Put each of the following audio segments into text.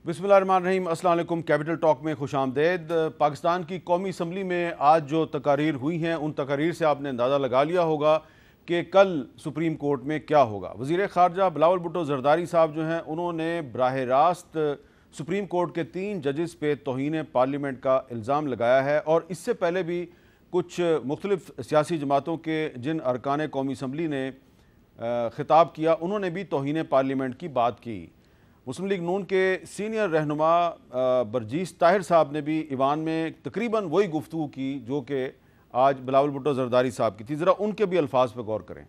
बिस्मिल्लाहिर्रहमानिर्रहीम, अस्सलाम वालेकुम। कैपिटल टॉक में खुश आमदेद। पाकिस्तान की कौमी असम्बली में आज जो तकारीर हुई हैं उन तकारीर से आपने अंदाज़ा लगा लिया होगा कि कल सुप्रीम कोर्ट में क्या होगा। वज़ीर ख़ारजा बिलावल भुट्टो ज़रदारी साहब जो हैं उन्होंने बराह रास्त सुप्रीम कोर्ट के 3 जजेस पे तौहीन पार्लियामेंट का इल्ज़ाम लगाया है और इससे पहले भी कुछ मुख्तलिफ़ सियासी जमातों के जिन अरकान कौमी असम्बली ने ख़िताब किया उन्होंने भी तौहीन पार्लियामेंट की बात की। मुस्लिम लीग नून के सीनियर रहनुमा बरजीस ताहिर साहब ने भी ईवान में तकरीबन वही गुफ्तगू की जो कि आज बिलावल भुट्टो ज़रदारी साहब की थी। ज़रा उनके भी अल्फाज पर गौर करें।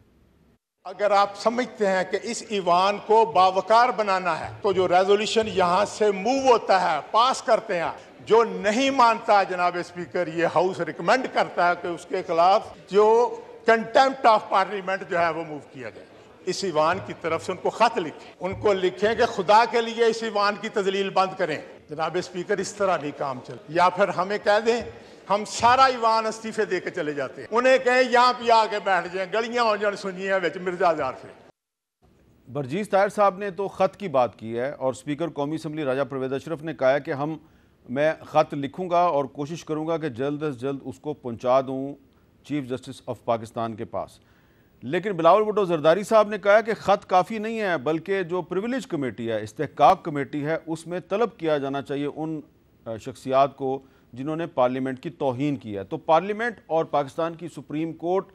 अगर आप समझते हैं कि इस ईवान को बावकार बनाना है तो जो रेजोल्यूशन यहाँ से मूव होता है, पास करते हैं, जो नहीं मानता जनाब स्पीकर, ये हाउस रिकमेंड करता है कि उसके खिलाफ जो कंटेम्प्ट ऑफ पार्लियामेंट जो है वो मूव किया जाए। इस ईवान की तरफ से उनको खत लिखें, उनको लिखें कि खुदा के लिए इस ईवान की तजलील बंद करें। जनाब स्पीकर, इस तरह नहीं काम चले। या फिर हमें कह दें हम सारा ईवान इस्तीफे दे के चले जाते हैं, उन्हें कहें यहाँ पे आके बैठ जाए, गलियां हो जाए सुनिए विच मिर्जा जार से। बरजीस ताहिर साहब ने तो ख़त की बात की है और स्पीकर कौमी असम्बली राजा परवेज़ अशरफ ने कहा है कि मैं ख़त लिखूँगा और कोशिश करूँगा कि जल्द अज जल्द उसको पहुँचा दूँ चीफ जस्टिस ऑफ पाकिस्तान के पास। लेकिन बिलावल भुट्टो ज़रदारी साहब ने कहा कि ख़त काफ़ी नहीं है, बल्कि जो प्रिविलेज कमेटी है, इस्तेहकाक कमेटी है, उसमें तलब किया जाना चाहिए उन शख्सियात को जिन्होंने पार्लियामेंट की तौहीन की है। तो पार्लियामेंट और पाकिस्तान की सुप्रीम कोर्ट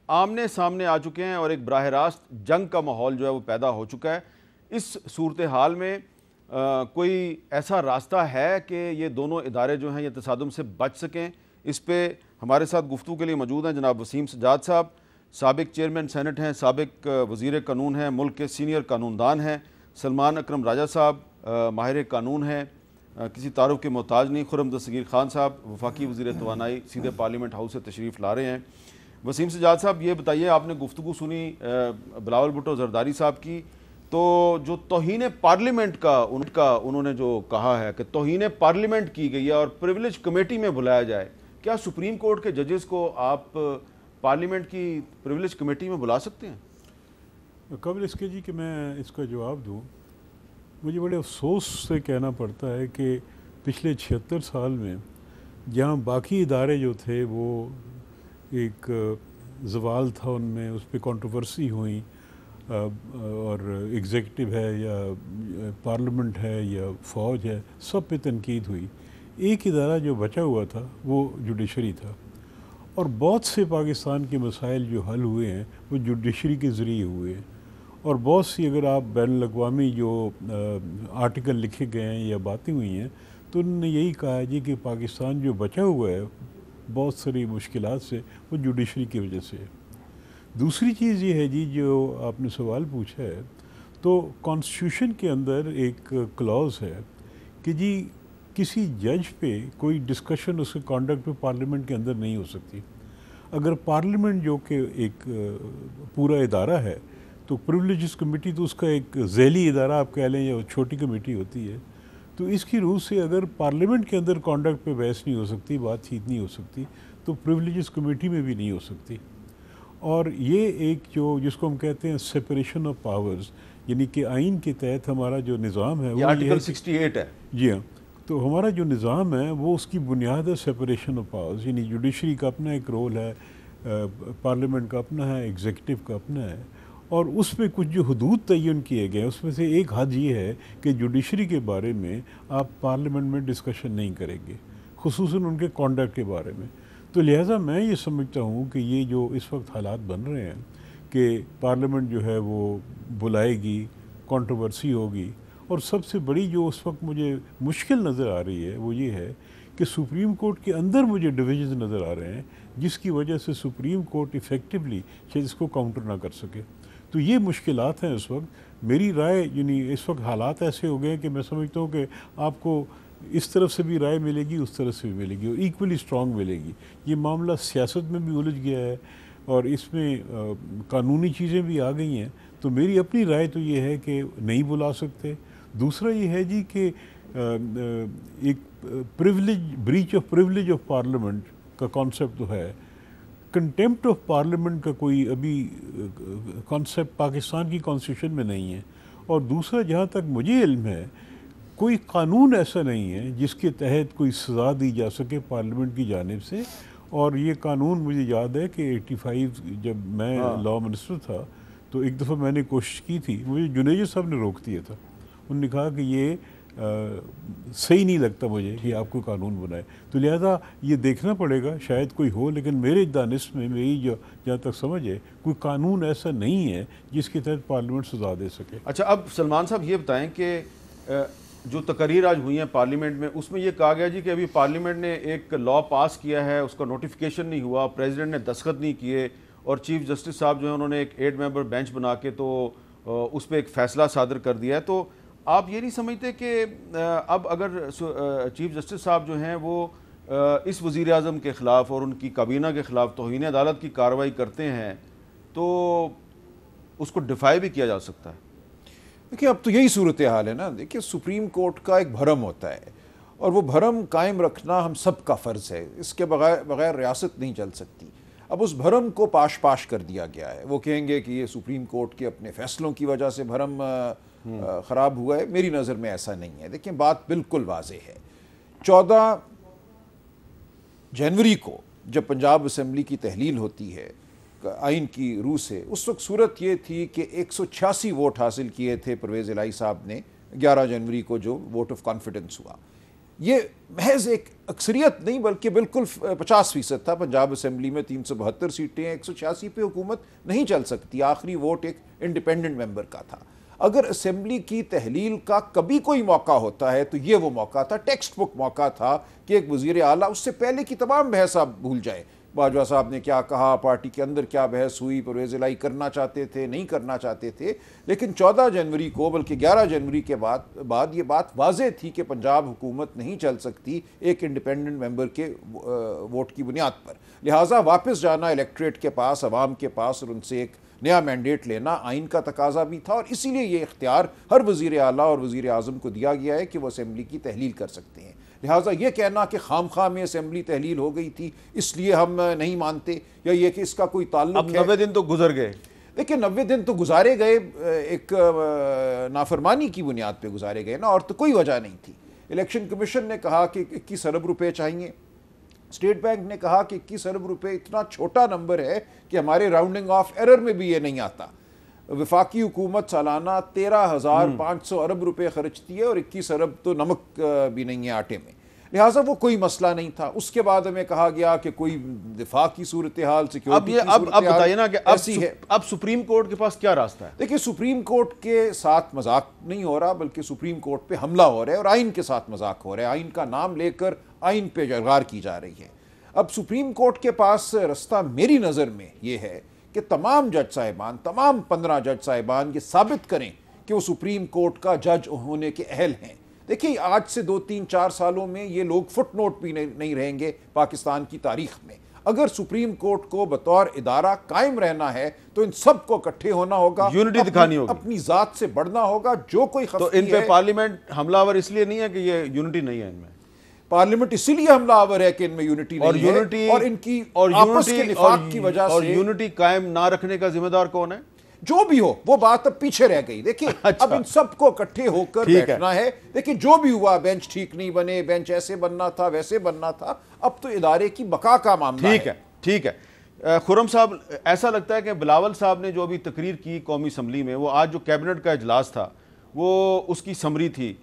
आमने सामने आ चुके हैं और एक बराह रास्त जंग का माहौल जो है वो पैदा हो चुका है। इस सूरत हाल में कोई ऐसा रास्ता है कि ये दोनों इदारे जो हैं ये तसादुम से बच सकें? इस पर हमारे साथ गुफ्तगू के लिए मौजूद हैं जनाब वसीम सज्जाद साहब, साबिक चेयरमैन सेनेट हैं, साबिक वज़ीर कानून हैं, मुल्क के सीनियर कानूनदान हैं। सलमान अकरम राजा साहब माहिर कानून हैं, किसी तारुफ के मोहताज नहीं। खुर्रम दस्तगीर खान साहब वफाकी वज़ीर तवानाई सीधे पार्लियामेंट हाउस से तशरीफ़ ला रहे हैं। वसीम सज्जाद साहब, ये बताइए, आपने गुफ्तगू सुनी बिलावल भुट्टो ज़रदारी साहब की, तो जो तौहीन पार्लियामेंट का उन्होंने जो कहा है कि तौहीन पार्लियामेंट की गई है और प्रिविलेज कमेटी में बुलाया जाए, क्या सुप्रीम कोर्ट के जजेस को आप पार्लियामेंट की प्रिविलेज कमेटी में बुला सकते हैं? कबल इसके जी कि मैं इसका जवाब दूं, मुझे बड़े अफसोस से कहना पड़ता है कि पिछले 76 साल में जहां बाकी इदारे जो थे वो एक जवाल था, उनमें उस पर कंट्रोवर्सी हुई और एग्जीक्यूटिव है या पार्लियामेंट है या फ़ौज है, सब पे तनकीद हुई। एक इदारा जो बचा हुआ था वो जुडिशरी था और बहुत से पाकिस्तान के मसाइल जो हल हुए हैं वो जुडिशरी के ज़रिए हुए हैं। और बहुत सी, अगर आप बैनुल अक़वामी जो आर्टिकल लिखे गए हैं या बातें हुई हैं, तो उन्होंने यही कहा है जी कि पाकिस्तान जो बचा हुआ है बहुत सारी मुश्किलात से, वो जुडिशरी की वजह से है। दूसरी चीज़ ये है जी, जो आपने सवाल पूछा है, तो कॉन्स्टिट्यूशन के अंदर एक क्लॉज़ है कि जी किसी जज पे कोई डिस्कशन उसके कॉन्डक्ट पे पार्लियामेंट के अंदर नहीं हो सकती। अगर पार्लियामेंट जो कि एक पूरा इदारा है, तो प्रिविलेजेस कमेटी तो उसका एक झैली इदारा आप कह लें या छोटी कमेटी होती है, तो इसकी रूह से अगर पार्लियामेंट के अंदर कॉन्डक्ट पे बहस नहीं हो सकती, बातचीत नहीं हो सकती, तो प्रिविलेजेस कमेटी में भी नहीं हो सकती। और ये एक जो जिसको हम कहते हैं सेपरेशन ऑफ पावर्स, यानी कि आइन के तहत हमारा जो निज़ाम है वो आर्टिकल 68 है। जी हाँ, तो हमारा जो निज़ाम है वो उसकी बुनियाद है सेपरेशन ऑफ पावर्स, यानी जुडिशरी का अपना एक रोल है, पार्लियामेंट का अपना है, एग्जीक्यूटिव का अपना है, और उसमें कुछ जो हदूद तयन किए गए हैं उसमें से एक हद ये है कि जुडिशरी के बारे में आप पार्लियामेंट में डिस्कशन नहीं करेंगे, खुसूसन उनके कॉन्डक्ट के बारे में। तो लिहाजा मैं ये समझता हूँ कि ये जो इस वक्त हालात बन रहे हैं कि पार्लियामेंट जो है वो बुलाएगी, कंट्रोवर्सी होगी, और सबसे बड़ी जो उस वक्त मुझे मुश्किल नज़र आ रही है वो ये है कि सुप्रीम कोर्ट के अंदर मुझे डिविजन नज़र आ रहे हैं, जिसकी वजह से सुप्रीम कोर्ट इफ़ेक्टिवली शायद इसको काउंटर ना कर सके। तो ये मुश्किलात हैं इस वक्त। मेरी राय, यानी इस वक्त हालात ऐसे हो गए कि मैं समझता हूँ कि आपको इस तरफ से भी राय मिलेगी, उस तरफ से भी मिलेगी, और इक्वली स्ट्रॉन्ग मिलेगी। ये मामला सियासत में भी उलझ गया है और इसमें कानूनी चीज़ें भी आ गई हैं। तो मेरी अपनी राय तो ये है कि नहीं बुला सकते। दूसरा ये है जी कि एक breach of privilege of parliament का कॉन्सेप्ट तो है, कंटेम्प्ट ऑफ पार्लियामेंट का कोई अभी कॉन्सेप्ट पाकिस्तान की कॉन्स्टिट्यूशन में नहीं है। और दूसरा, जहाँ तक मुझे इल्म है, कोई कानून ऐसा नहीं है जिसके तहत कोई सज़ा दी जा सके पार्लियामेंट की जानिब से। और ये कानून मुझे याद है कि 85 जब मैं लॉ मिनिस्टर था तो एक दफ़ा मैंने कोशिश की थी, मुझे जुनेजो साहब ने रोक दिया था। उन्होंने कहा कि ये सही नहीं लगता मुझे कि आप कोई कानून बनाए, तो लिहाजा ये देखना पड़ेगा, शायद कोई हो, लेकिन मेरे दानिश में, मेरी जो जहाँ तक समझ है, कोई कानून ऐसा नहीं है जिसके तहत पार्लियामेंट सजा दे सके। अच्छा, अब सलमान साहब ये बताएं कि जो तकरीर आज हुई हैं पार्लियामेंट में, उसमें ये कहा गया जी कि अभी पार्लियामेंट ने एक लॉ पास किया है, उसका नोटिफिकेशन नहीं हुआ, प्रेसिडेंट ने दस्तखत नहीं किए, और चीफ जस्टिस साहब जो है उन्होंने एक 8 मेंबर बेंच बना के तो उस पर एक फ़ैसला सादर कर दिया है। तो आप ये नहीं समझते कि अब अगर चीफ जस्टिस साहब जो हैं वो इस वज़ीर आज़म के ख़िलाफ़ और उनकी काबीना के ख़िलाफ़ तौहीन अदालत की कार्रवाई करते हैं तो उसको डिफाई भी किया जा सकता है? देखिए, अब तो यही सूरत हाल है ना। देखिए, सुप्रीम कोर्ट का एक भरम होता है और वो भरम कायम रखना हम सब का फ़र्ज़ है। इसके बगैर रियासत नहीं चल सकती। अब उस भरम को पाश पाश कर दिया गया है। वो कहेंगे कि ये सुप्रीम कोर्ट के अपने फ़ैसलों की वजह से भरम ख़राब हुआ है। मेरी नज़र में ऐसा नहीं है। देखिए, बात बिल्कुल वाज़ेह है। 14 जनवरी को जब पंजाब असम्बली की तहलील होती है आइन की रूह से, उस वक्त सूरत ये थी कि 186 वोट हासिल किए थे परवेज़ इलाही साहब ने 11 जनवरी को जो वोट ऑफ कॉन्फिडेंस हुआ। ये महज एक अक्सरियत नहीं बल्कि बिल्कुल 50% था। पंजाब असम्बली में 372 सीटें हैं, 186 पे हुकूमत नहीं चल सकती। आखिरी वोट एक इंडिपेंडेंट मेंबर का था। अगर असम्बली की तहलील का कभी कोई मौका होता है तो ये वो मौका था, टेक्स्ट बुक मौका था कि एक वज़ीर आला, उससे पहले की तमाम बहस आप भूल जाए, बाजवा साहब ने क्या कहा, पार्टी के अंदर क्या बहस हुई, परवेज़ इलाही करना चाहते थे, नहीं करना चाहते थे, लेकिन 14 जनवरी को बल्कि 11 जनवरी के बाद ये बात वाज़ेह थी कि पंजाब हुकूमत नहीं चल सकती एक इंडिपेंडेंट मेंबर के वोट की बुनियाद पर। लिहाजा वापस जाना इलेक्ट्रेट के पास, अवाम के पास, और उनसे एक नया मैंडेट लेना आइन का तकाजा भी था। और इसीलिए ये इख्तियार हर वज़ीर आला और वज़ीर आज़म को दिया गया है कि वो असम्बली की तहलील कर सकते हैं। लिहाजा ये कहना कि खामखा में असम्बली तहलील हो गई थी इसलिए हम नहीं मानते, या ये कि इसका कोई ताल्लुक है। 90 दिन तो गुजर गए। देखिए, 90 दिन तो गुजारे गए, एक नाफरमानी की बुनियाद पे गुजारे गए ना, और तो कोई वजह नहीं थी। इलेक्शन कमीशन ने कहा कि 21 अरब रुपये चाहिए, स्टेट बैंक ने कहा कि 21 अरब रुपये इतना छोटा नंबर है कि हमारे राउंडिंग ऑफ एरर में भी ये नहीं आता। वफाकी हुकूमत सालाना 13,500 अरब रुपये खर्चती है और 21 अरब तो नमक भी नहीं है आटे में। लिहाजा वो कोई मसला नहीं था। उसके बाद हमें कहा गया कि कोई दिफा की सूरत हाल, सिक्योरिटी की सूरत हाल, अब बताइए ना कि ऐसी है। अब सुप्रीम कोर्ट के पास क्या रास्ता है? देखिए, सुप्रीम कोर्ट के साथ मजाक नहीं हो रहा बल्कि सुप्रीम कोर्ट पे हमला हो रहा है और आइन के साथ मजाक हो रहा है। आइन का नाम लेकर आइन पे जरगार की जा रही है। अब सुप्रीम कोर्ट के पास रास्ता मेरी नज़र में ये है कि तमाम जज साहिबान, तमाम 15 जज साहिबान ये साबित करें कि वो सुप्रीम कोर्ट का जज होने के अहल हैं। देखिए, आज से 2, 3, 4 सालों में ये लोग फुटनोट भी नहीं रहेंगे पाकिस्तान की तारीख में। अगर सुप्रीम कोर्ट को बतौर इदारा कायम रहना है तो इन सब को इकट्ठे होना होगा, यूनिटी दिखानी होगी, अपनी जात से बढ़ना होगा। जो कोई तो इन पे पार्लियामेंट हमलावर इसलिए नहीं है कि ये यूनिटी नहीं है इनमें। पार्लियामेंट इसीलिए हमलावर है कि इनमें यूनिटी नहीं है और इनकी आपस के निफाक की वजह से। और यूनिटी कायम ना रखने का जिम्मेदार कौन है? जो भी हो, वो बात अब पीछे रह गई। देखिए, अच्छा। अब इन सबको इकट्ठे होकर बैठना है। देखिए, जो भी हुआ, बेंच ठीक नहीं बने, बेंच ऐसे बनना था, वैसे बनना था, अब तो इदारे की बका का मामला है। ठीक है। खुर्रम साहब, ऐसा लगता है कि बिलावल साहब ने जो अभी तकरीर की कौमी असम्बली में, वो आज जो कैबिनेट का इजलास था वो उसकी समरी थी।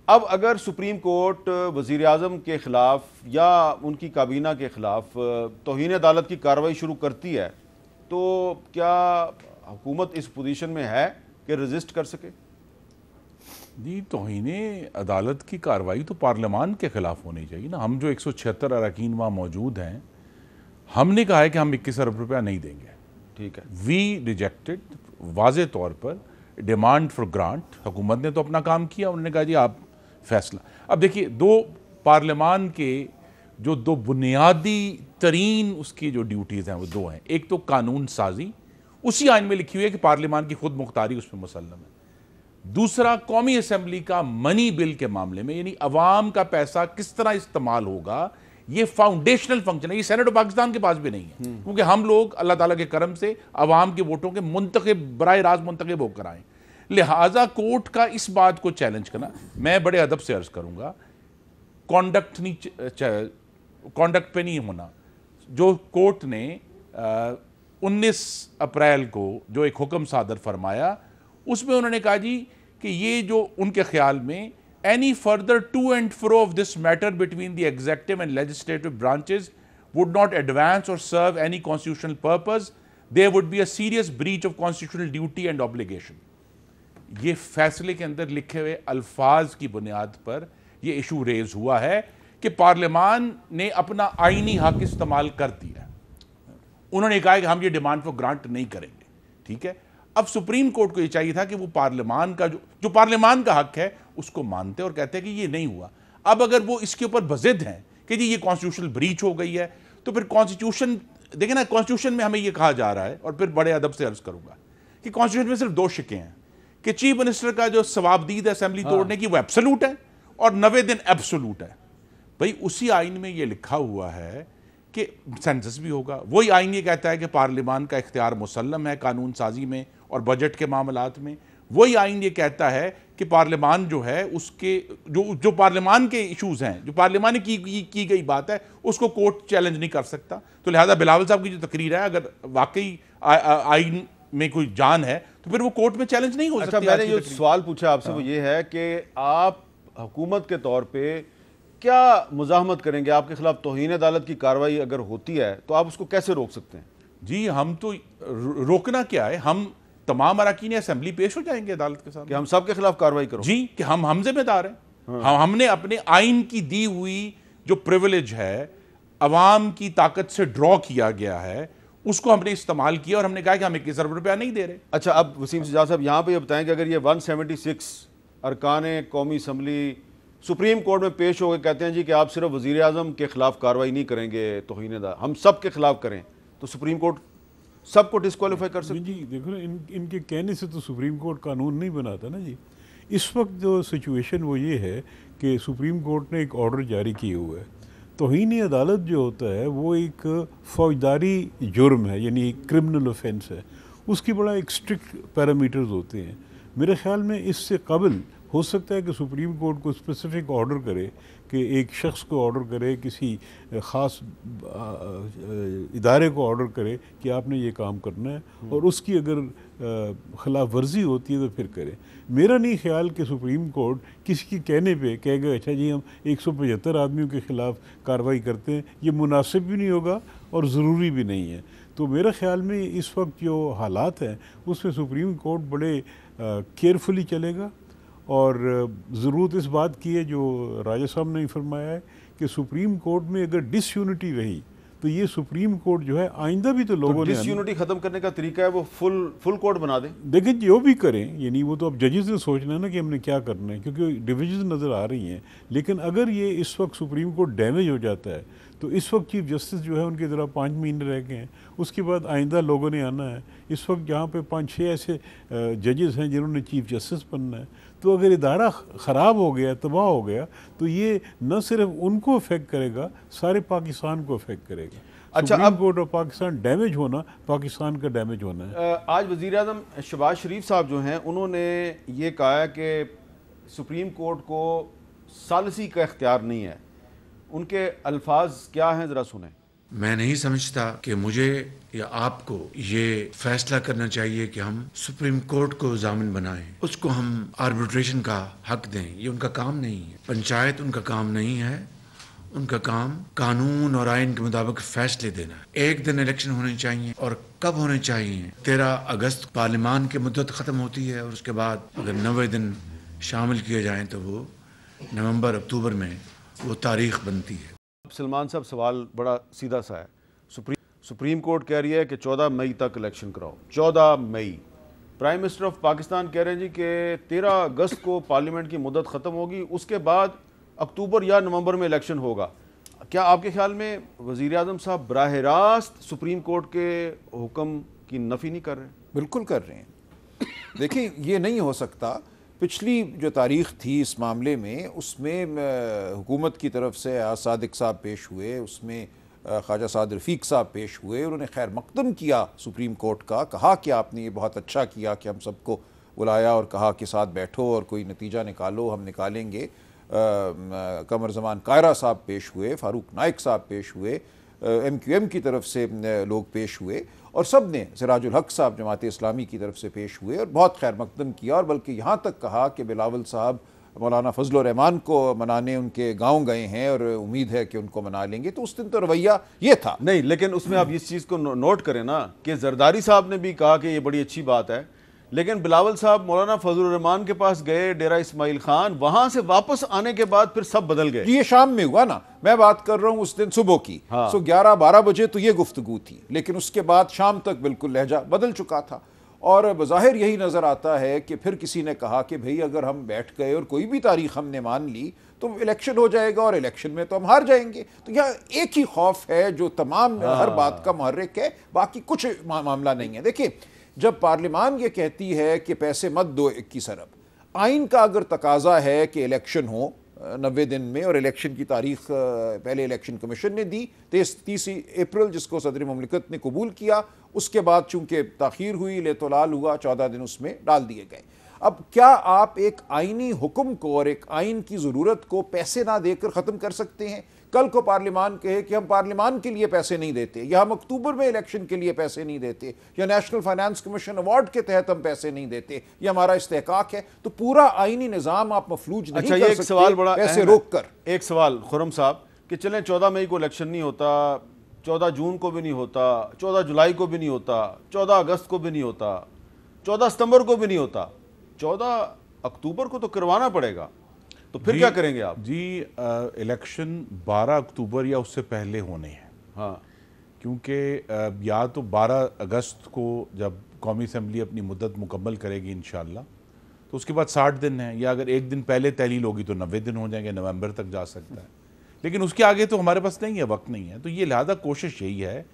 अब अगर सुप्रीम कोर्ट वज़ीर आज़म के ख़िलाफ़ या उनकी काबीना के ख़िलाफ़ तौहीन अदालत की कार्रवाई शुरू करती है तो क्या हुकूमत इस पोजीशन में है कि रजिस्ट कर सके? जी, तौहीन अदालत की कार्रवाई तो पार्लियामान के ख़िलाफ़ होनी चाहिए ना। हम जो 176 अरकान वहाँ मौजूद हैं, हमने कहा है कि हम 21 अरब रुपया नहीं देंगे। ठीक है, वी रिजेक्टेड वाज़े तौर पर डिमांड फॉर ग्रांट। हुकूमत ने तो अपना काम किया, उन्होंने कहा जी आप फैसला। अब देखिए, दो पार्लियामान के जो दो बुनियादी तरीन उसकी जो ड्यूटीज़ हैं वो दो हैं। एक तो कानून साजी, उसी आइन में लिखी हुई है कि पार्लियामान की खुद मुख्तारी उसमें मुसल्लम है। दूसरा, कौमी असम्बली का मनी बिल के मामले में, यानी अवाम का पैसा किस तरह इस्तेमाल होगा, ये फाउंडेशनल फंक्शन है। ये सेनेट ऑफ पाकिस्तान के पास भी नहीं है, क्योंकि हम लोग अल्लाह ताला के करम से अवाम के वोटों के मुंतखब बराह रास्त मुंतखब होकर आए। लिहाजा कोर्ट का इस बात को चैलेंज करना, मैं बड़े अदब से अर्ज करूंगा, कॉन्डक्ट पे नहीं होना। जो कोर्ट ने 19 अप्रैल को जो एक हुक्म सादर फरमाया, उसमें उन्होंने कहा जी कि ये जो उनके ख्याल में any further to and fro of this matter between the executive and legislative branches would not advance or serve any constitutional purpose, there would be a serious breach of constitutional duty and obligation. ये फैसले के अंदर लिखे हुए अल्फाज की बुनियाद पर यह इशू रेज हुआ है कि पार्लियामान ने अपना आईनी हक इस्तेमाल कर दिया। उन्होंने कहा कि हम ये डिमांड फॉर ग्रांट नहीं करेंगे, ठीक है। अब सुप्रीम कोर्ट को ये चाहिए था कि वो पार्लियामान का जो पार्लियामान का हक है उसको मानते और कहते हैं कि ये नहीं हुआ। अब अगर वो इसके ऊपर बजिद हैं कि जी ये कॉन्स्टिट्यूशनल ब्रीच हो गई है, तो फिर कॉन्स्टिट्यूशन देखें ना, कॉन्स्टिट्यूशन में हमें ये कहा जा रहा है, और फिर बड़े अदब से अर्ज करूंगा कि कॉन्स्टिट्यूशन में सिर्फ दो शिकें हैं कि चीफ मिनिस्टर का जो सवाबदीद है असेंबली तोड़ने की, वो एब्सोल्यूट है, और 90 दिन एब्सोल्यूट है। भाई उसी आइन में ये लिखा हुआ है कि सेंसस भी होगा। वही आइन ये कहता है कि पार्लियामान का इख्तियार मुसल्लम है कानून साजी में और बजट के मामलात में। वही आइन ये कहता है कि पार्लियामान जो है उसके जो पार्लियामान के इशूज हैं, जो पार्लियामान की गई बात है, उसको कोर्ट चैलेंज नहीं कर सकता। तो लिहाजा बिलावल साहब की जो तकरीर है, अगर वाकई आइन में कोई जान है तो फिर वो कोर्ट में चैलेंज नहीं हो सकती। अच्छा, मैंने जो सवाल पूछा आपसे वो ये है कि आप हुकूमत के तौर पे क्या मुज़ाहमत करेंगे? आपके खिलाफ तौहीन अदालत की कार्रवाई अगर होती है तो आप उसको कैसे रोक सकते हैं? जी, हम तो रोकना क्या है, हम तमाम अरकान असेंबली पेश हो जाएंगे अदालत के सामने कि हम सब के खिलाफ कार्रवाई करो जी, कि हम जिम्मेदार हैं। हमने अपने आइन की दी हुई जो प्रिविलेज है, अवाम की ताकत से ड्रॉ किया गया है, उसको हमने इस्तेमाल किया और हमने कहा कि हम 21 अरब रुपया नहीं दे रहे। अच्छा, अब वसीम सिजाद साहब यहाँ पे ये बताएं कि अगर ये 176 अरकान कौमी असम्बली सुप्रीम कोर्ट में पेश हो गए, कहते हैं जी कि आप सिर्फ वज़ीर आज़म के खिलाफ कार्रवाई नहीं करेंगे, तौहीन अदालत हम सब के खिलाफ करें, तो सुप्रीम कोर्ट सबको डिस्क्वालीफाई कर सकते? जी देखो ना, इनके कहने से तो सुप्रीम कोर्ट कानून नहीं बनाता ना जी। इस वक्त जो सिचुएशन वो ये है कि सुप्रीम कोर्ट ने एक ऑर्डर जारी किए हुआ है। तौहीन अदालत जो होता है वो एक फौजदारी जुर्म है, यानी क्रिमिनल ऑफेंस है। उसकी बड़ा एक स्ट्रिक्ट पैरामीटर्स होते हैं। मेरे ख्याल में इससे कबल हो सकता है कि सुप्रीम कोर्ट को स्पेसिफिक ऑर्डर करे कि एक शख्स को ऑर्डर करे, किसी ख़ास इदारे को ऑर्डर करे कि आपने ये काम करना है, और उसकी अगर खिलाफ वर्जी होती है तो फिर करे। मेरा नहीं ख्याल कि सुप्रीम कोर्ट किसी के कहने पे कहेगा अच्छा जी हम 175 आदमियों के ख़िलाफ़ कार्रवाई करते हैं, ये मुनासिब भी नहीं होगा और ज़रूरी भी नहीं है। तो मेरा ख्याल में इस वक्त जो हालात हैं उसमें सुप्रीम कोर्ट बड़े केयरफुली चलेगा। और ज़रूरत इस बात की है जो राजा साहब ने फरमाया है कि सुप्रीम कोर्ट में अगर डिसयूनिटी रही तो ये सुप्रीम कोर्ट जो है आइंदा भी तो लोगों ने डिसयूनिटी खत्म करने का तरीका है वो फुल कोर्ट बना दें। देखिए जो भी करें, यानी वो तो अब जजेस ने सोचना है ना कि हमने क्या करना है, क्योंकि डिविजन नज़र आ रही हैं। लेकिन अगर ये इस वक्त सुप्रीम कोर्ट डैमेज हो जाता है तो इस वक्त चीफ जस्टिस जो है उनकी तरफ 5 महीने रह गए हैं, उसके बाद आइंदा लोगों ने आना है। इस वक्त जहाँ पे 5-6 ऐसे जजेस हैं जिन्होंने चीफ जस्टिस बनना है, तो अगर इदारा ख़राब हो गया, तबाह हो गया, तो ये न सिर्फ उनको अफेक्ट करेगा, सारे पाकिस्तान को अफेक्ट करेगा। अच्छा, सुप्रीम कोर्ट और पाकिस्तान डैमेज होना, पाकिस्तान का डैमेज होना है। आज वज़ीर आज़म शहबाज शरीफ साहब जो हैं उन्होंने ये कहा है कि सुप्रीम कोर्ट को सालिसी का इख्तियार नहीं है। उनके अल्फाज क्या हैं, ज़रा सुने। मैं नहीं समझता कि मुझे या आपको ये फैसला करना चाहिए कि हम सुप्रीम कोर्ट को जामिन बनाएं, उसको हम आर्बिट्रेशन का हक दें। ये उनका काम नहीं है, पंचायत उनका काम नहीं है। उनका काम कानून और आइन के मुताबिक फैसले देना है। एक दिन इलेक्शन होने चाहिए, और कब होने चाहिए? 13 अगस्त पार्लियामान की मुद्दत ख़त्म होती है, और उसके बाद अगर 90 दिन शामिल किए जाएँ तो वो नवंबर अक्टूबर में वो तारीख बनती है। सलमान साहब, सवाल बड़ा सीधा सा है। सुप्रीम कोर्ट कह रही है कि 14 मई तक इलेक्शन कराओ, 14 मई। प्राइम मिनिस्टर ऑफ पाकिस्तान कह रहे हैं जी कि 13 अगस्त को पार्लियामेंट की मुद्दत ख़त्म होगी, उसके बाद अक्टूबर या नवंबर में इलेक्शन होगा। क्या आपके ख्याल में वज़ीर आज़म साहब बराह रास्त सुप्रीम कोर्ट के हुक्म की नफ़ी नहीं कर रहे? बिल्कुल कर रहे हैं। देखिए, ये नहीं हो सकता। पिछली जो तारीख़ थी इस मामले में, उसमें हुकूमत की तरफ से सादिक साहब पेश हुए, उसमें ख्वाजा साद रफ़ीक साहब पेश हुए। उन्होंने खैर मकदम किया सुप्रीम कोर्ट का, कहा कि आपने ये बहुत अच्छा किया कि हम सबको बुलाया और कहा कि साथ बैठो और कोई नतीजा निकालो, हम निकालेंगे। कमर जमान कायरा साहब पेश हुए, फारूक नाइक साहब पेश हुए, MQM की तरफ से लोग पेश हुए और सब ने, सिराजुल हक साहब जमात इस्लामी की तरफ से पेश हुए और बहुत खैर मकदम किया। और बल्कि यहाँ तक कहा कि बिलावल साहब मौलाना फजल रहमान को मनाने उनके गांव गए हैं और उम्मीद है कि उनको मना लेंगे। तो उस दिन तो रवैया ये था नहीं, लेकिन उसमें आप इस चीज़ को नोट करें ना कि जरदारी साहब ने भी कहा कि ये बड़ी अच्छी बात है, लेकिन बिलावल साहब मौलाना फजल रहमान के पास गए, डेरा इस्माइल खान, वहां से वापस आने के बाद फिर सब बदल गए। ये शाम में हुआ ना, मैं बात कर रहा हूँ उस दिन सुबह की। हाँ। 11-12 बजे तो ये गुफ्तगू थी, लेकिन उसके बाद शाम तक बिल्कुल लहजा बदल चुका था। और बज़ाहिर यही नज़र आता है कि फिर किसी ने कहा कि भाई अगर हम बैठ गए और कोई भी तारीख हमने मान ली तो इलेक्शन हो जाएगा और इलेक्शन में तो हम हार जाएंगे। तो यह एक ही खौफ है जो तमाम हर बात का मुहर्रिक है, बाकी कुछ मामला नहीं है। देखिए, जब पार्लियामान ये कहती है कि पैसे मत दो 21 अरब, आइन का अगर तकाजा है कि इलेक्शन हो 90 दिन में, और इलेक्शन की तारीख पहले इलेक्शन कमीशन ने दी 30 अप्रैल, जिसको सदर मुमलिकत ने कबूल किया, उसके बाद चूंकि ताख़ीर हुई, लेतोलाल हुआ, 14 दिन उसमें डाल दिए गए। अब क्या आप एक आइनी हुक्म को और एक आइन की ज़रूरत को पैसे ना देकर ख़त्म कर सकते हैं? कल को पार्लियामान कहे कि हम पार्लियामान के लिए पैसे नहीं देते, या हम अक्टूबर में इलेक्शन के लिए पैसे नहीं देते, या नेशनल फाइनेंस कमीशन अवार्ड के तहत हम पैसे नहीं देते, ये हमारा इस्तेहकाक है, तो पूरा आइनी निज़ाम आप मफलूज नहीं कर एक सकते सवाल बड़ा पैसे रोक कर। एक सवाल खुर्रम साहब कि चलें 14 मई को इलेक्शन नहीं होता, 14 जून को भी नहीं होता, 14 जुलाई को भी नहीं होता, 14 अगस्त को भी नहीं होता, 14 सितंबर को भी नहीं होता, 14 अक्टूबर को तो करवाना पड़ेगा, तो फिर क्या करेंगे आप? जी, इलेक्शन 12 अक्टूबर या उससे पहले होने हैं। हाँ, क्योंकि या तो 12 अगस्त को जब कौमी असम्बली अपनी मुद्दत मुकम्मल करेगी इंशाअल्लाह, तो उसके बाद 60 दिन है, या अगर एक दिन पहले तहलील होगी तो 90 दिन हो जाएंगे, नवंबर तक जा सकता है। लेकिन उसके आगे तो हमारे पास नहीं है, वक्त नहीं है। तो ये लिहाजा कोशिश यही है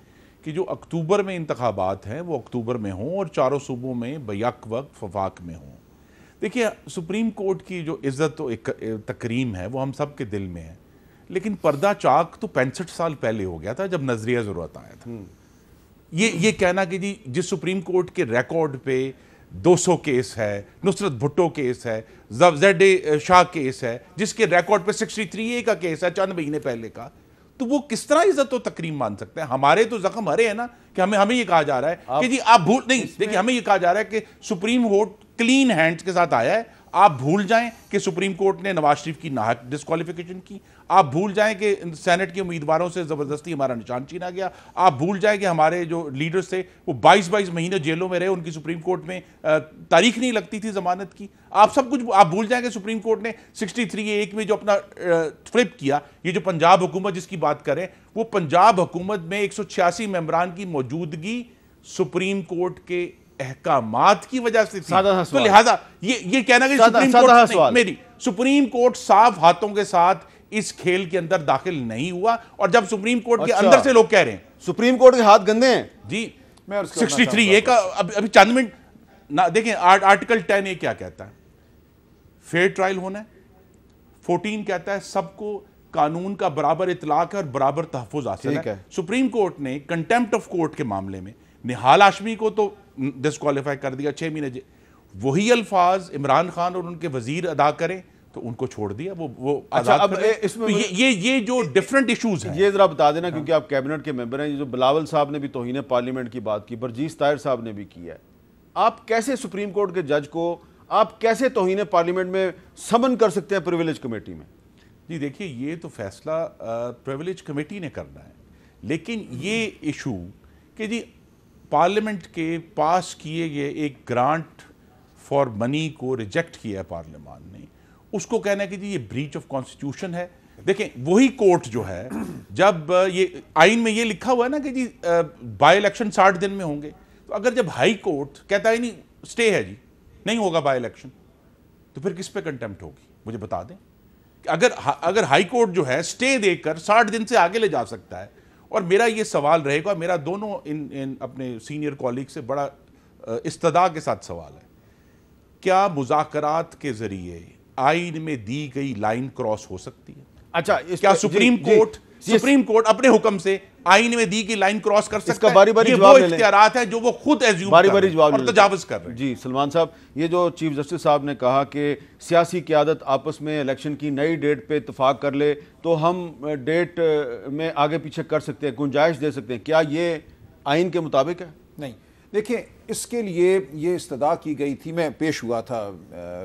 कि जो अक्टूबर में इंतखाबात हैं वो अक्टूबर में हों और चारों सूबों में बैक वक्त वफाक में हों। देखिए, सुप्रीम कोर्ट की जो इज़्ज़त तो एक तकरीम है वो हम सब के दिल में है, लेकिन पर्दा चाक तो 65 साल पहले हो गया था जब नजरिया ज़रूरत आया था। ये कहना कि जी जिस सुप्रीम कोर्ट के रिकॉर्ड पे 200 केस है, नुसरत भुट्टो केस है, जेड शाह केस है, जिसके रिकॉर्ड पे 63A का केस है चंद महीने पहले का, तो वो किस तरह इज्जत और तकरीम मान सकते हैं? हमारे तो जख्म हरे है ना कि हमें ये कहा जा रहा है कि जी आप भूल नहीं, देखिए हमें ये कहा जा रहा है कि सुप्रीम कोर्ट क्लीन हैंड्स के साथ आया है। आप भूल जाएं कि सुप्रीम कोर्ट ने नवाज शरीफ की नाहक डिस्क्वालिफिकेशन की, आप भूल जाएं कि सेनेट के उम्मीदवारों से जबरदस्ती हमारा निशान छीना गया, आप भूल जाएं कि हमारे जो लीडर्स थे वो 22-22 महीने जेलों में रहे, उनकी सुप्रीम कोर्ट में तारीख नहीं लगती थी जमानत की। आप सब कुछ आप भूल जाएं कि सुप्रीम कोर्ट ने 63A में जो अपना फ्लिप किया, ये जो पंजाब हुकूमत जिसकी बात करें, वो पंजाब हुकूमत में 186 मेंबरान की मौजूदगी सुप्रीम कोर्ट के अहकामात की वजह से थी। तो लिहाजा ये कहना कि सुप्रीम कोर्ट साफ हाथों के साथ इस खेल के अंदर दाखिल नहीं हुआ। और जब सुप्रीम कोर्ट के अंदर से लोग कह रहे हैं सुप्रीम कोर्ट के हाथ गंदे हैं जी, 63A का अभी चंद मिनट ना देखें। आर्टिकल 10A क्या कहता है? फेयर ट्रायल होना है। 14 कहता है सबको कानून का बराबर इतलाक है और बराबर तहफ़्फ़ुज़ हासिल है। सुप्रीम कोर्ट ने कंटेम्प्ट ऑफ कोर्ट के मामले में निहाल हाशमी को तो डिस्क्वालीफाई कर दिया 6 महीने। वही अल्फाज इमरान खान और उनके वजीर अदा करें तो उनको छोड़ दिया, वो अच्छा, अब इसमें तो ये जो डिफरेंट इश्यूज हैं, ये जरा बता देना क्योंकि आप कैबिनेट के मेंबर हैं। जो बिलावल साहब ने भी तौहीन पार्लियामेंट की बात की, बरजीस ताहिर साहब ने भी की है, आप कैसे सुप्रीम कोर्ट के जज को आप कैसे तौहीन पार्लियामेंट में समन कर सकते हैं प्रिविलेज कमेटी में? जी देखिए, ये तो फैसला प्रिविलेज कमेटी ने करना है, लेकिन ये इशू कि जी पार्लियामेंट के पास किए गए एक ग्रांट फॉर मनी को रिजेक्ट किया है पार्लियामान ने, उसको कहना है कि जी ये ब्रीच ऑफ कॉन्स्टिट्यूशन है। देखें, वही कोर्ट जो है, जब ये आइन में ये लिखा हुआ है ना कि जी बाय इलेक्शन 60 दिन में होंगे, तो अगर जब हाई कोर्ट कहता है नहीं स्टे है जी, नहीं होगा बाय इलेक्शन, तो फिर किस पे कंटेम्प्ट होगी? मुझे बता दें। अगर हाई कोर्ट जो है स्टे देकर 60 दिन से आगे ले जा सकता है, और मेरा ये सवाल रहेगा, मेरा दोनों इन अपने सीनियर कॉलीग से बड़ा इस्तदा के साथ सवाल है, क्या मुज़ाकरात के जरिए आइन में दी गई लाइन क्रॉस हो सकती है? अच्छा, क्या सुप्रीम कोर्ट सुप्रीम कोर्ट अपने हुक्म से आईन में दी की लाइन क्रॉस कर सकता है। बारी-बारी ये जवाब वो ले लें। इख्तियारात है जो वो खुद एज्यूम बारी-बारी जवाब और तजावुज कर रहे हैं। जी सलमान साहब, ये जो चीफ जस्टिस साहब ने कहा कि सियासी क़यादत आपस में इलेक्शन की नई डेट पे इत्तेफाक कर ले तो हम डेट में आगे पीछे कर सकते हैं, गुंजाइश दे सकते हैं, क्या ये आइन के मुताबिक है? नहीं, देखिए इसके लिए ये इस्तदा की गई थी, मैं पेश हुआ था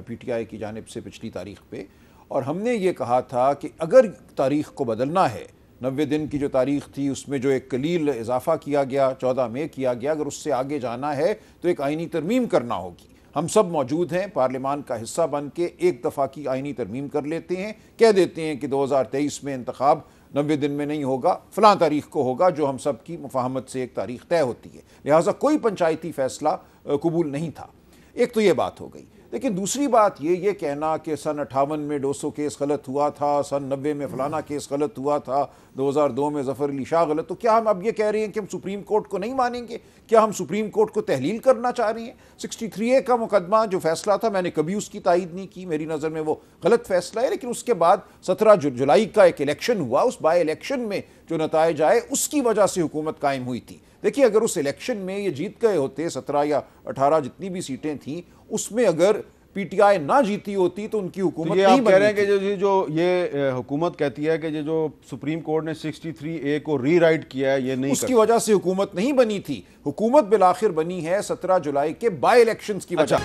पीटीआई की जानिब से पिछली तारीख पे, और हमने ये कहा था कि अगर तारीख को बदलना है, 90 दिन की जो तारीख थी उसमें जो एक कलील इजाफा किया गया 14 मई किया गया, अगर उससे आगे जाना है तो एक आइनी तरमीम करना होगी। हम सब मौजूद हैं, पार्लियामान का हिस्सा बन के एक दफ़ा की आइनी तरमीम कर लेते हैं, कह देते हैं कि 2023 में इंतखाब 90 दिन में नहीं होगा, फ़लाँ तारीख को होगा, जो हम सब की मुफाहमत से एक तारीख तय होती है। लिहाजा कोई पंचायती फ़ैसला कबूल नहीं था। एक तो ये बात हो गई। लेकिन दूसरी बात ये कहना कि सन 58 में डोसो केस गलत हुआ था, सन 90 में फलाना केस गलत हुआ था, 2002 में ज़फ़र अली शाह गलत, तो क्या हम अब ये कह रहे हैं कि हम सुप्रीम कोर्ट को नहीं मानेंगे? क्या हम सुप्रीम कोर्ट को तहलील करना चाह रहे हैं? 63A का मुकदमा जो फैसला था, मैंने कभी उसकी तायद नहीं की, मेरी नज़र में वो गलत फैसला है। लेकिन उसके बाद 17 जुलाई का एक इलेक्शन हुआ, उस बाई इलेक्शन में जो नताइज आए उसकी वजह से हुकूमत कायम हुई थी। देखिए, अगर उस इलेक्शन में ये जीत गए होते, 17 या 18 जितनी भी सीटें थीं, उसमें अगर पीटीआई ना जीती होती तो उनकी हुकूमत तो ये नहीं आप कह रहे हैं बनती। कि जो ये हुकूमत कहती है कि ये जो सुप्रीम कोर्ट ने 63A को रीराइट किया है, ये नहीं उसकी वजह से हुकूमत नहीं बनी थी। हुकूमत बिलाखिर बनी है 17 जुलाई के बाई इलेक्शंस की वजह।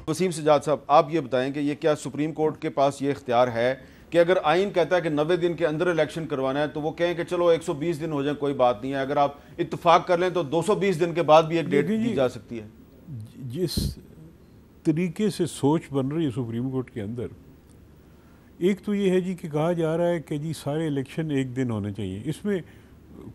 वसीम सजाद साहब, आप ये बताएं कि ये क्या सुप्रीम कोर्ट के पास ये इख्तियार है कि अगर आइन कहता है कि 90 दिन के अंदर इलेक्शन करवाना है तो वो कहें कि चलो 120 दिन हो जाए, कोई बात नहीं है, अगर आप इत्तेफाक कर लें तो 220 दिन के बाद भी एक डेट दी जा सकती है? जिस तरीके से सोच बन रही है सुप्रीम कोर्ट के अंदर, एक तो ये है जी कि कहा जा रहा है कि जी सारे इलेक्शन एक दिन होने चाहिए। इसमें